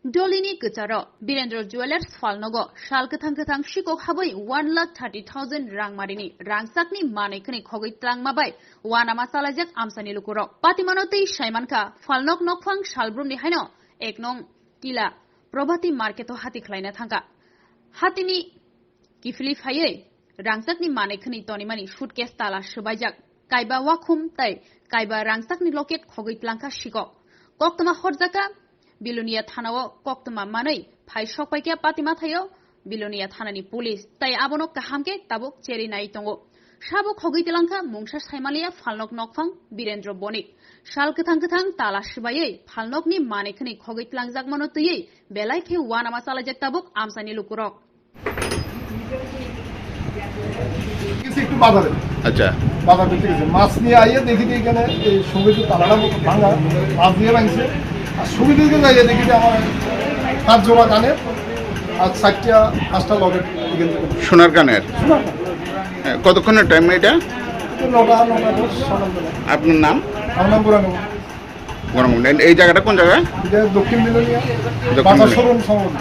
Dolini Kutaro, Birendra Jewelers Falnogo, Shalkatang Katang Shiko Habai, 1,30,000 Rang Marini, Rangsakni Manekani Kogitlang Mabai, Wana Masalajak Amsani Lukuro, Patimanoti Shaimanka, Falnok Nokfang Shalbrum Nihano, Eknong, Tila, Probati Marketo Hati Kleina Tanka. Hatini Kifili Faye, Rangsakni Manekani Tonimani, Shootcase Tala Shubajak, Kaiba Wakum Tai, Kaiba Rangsakni Loket Kogitlanka Shiko, Koktama Hodzaka, Bilonia Tanawo, Koktama Manai, Pai Shokpakia Patima Tayo, Bilonia Tanani Police, Tai Abono Kahamke, Tabuk, Cherry Naitongo. Shabok Hogitilanka, Mungsha Saimalia, Falnok Nokfang, Birendro Bonik. Shalkatang Tala Shibaye, Palnokni Manekani Hogitlang Zagmanotuye, Belaike Wana Masala Tabuk, Amsani Lukurok. একটু বাজারে আচ্ছা বাজার করতে গেছে মাছ নিয়ে আইয়ে দেখি যে এখানে এই সঙ্গীত তালাটা ভাঙা মাছ দিয়ে ভাঙছে আর সঙ্গীত দিকে যাইয়ে দেখি যে আমার 7 জোড়া কানের আর 4টা লগের সোনার কানের কতক্ষণের টাইম এটা নটা আপনার নাম আমার নাম পুরানো গণমন্ডল এই জায়গাটা কোন জায়গা এটা দক্ষিণ বিলোনিয়া দক্ষিণ বাজার বিলোনিয়া। শোরুম সমন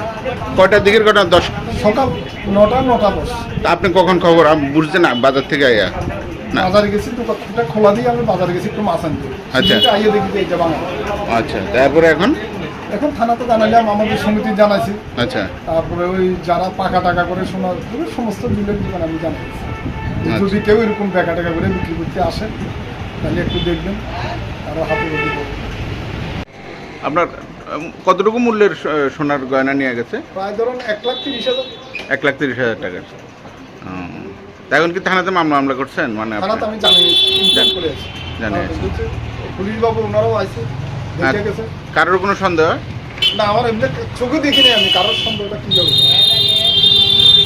কয়টার দিকের কথা 10 সকাল 9:10 আপনি কখন খবর আমি বুঝছেন না বাজার থেকে আইয়া না বাজারে গেছি দোকানটা খোলা দিয়ে আমি বাজারে গেছি একটু মাছ আনতে আচ্ছা। সেটা আইয়ে দেখি যে এটা ভাঙা আচ্ছা তারপরে এখন থানাতে জানালাম আমাদের সমিতি জানাইছি আচ্ছা তারপরে ওই যারা পাকা টাকা করে শোনার সমস্ত বিলের দোকান আমি জানাইছি যদি কেউ এরকম টাকা টাকা করে বিক্রি করতে আসে তাহলে একটু দেখবেন আরো হাতে গতি করবেন। আপনার কতটুকু মূল্যের সোনার গয়না নিয়ে গেছে প্রায় ধরুন 1,30,000 1,30,000 টাকার তা এখন কি থানাতে মামলা করছেন মানে থানাতে আমি জানি ইনফর্ম করে আছি জানি আছি। পুলিশ বাবু ওনারাও আছে দেখে গেছে কারোর কোনো সন্দেহ না আমার এমনি চোখে দেখিনি আমি কারোর সন্দেহটা কি যাবে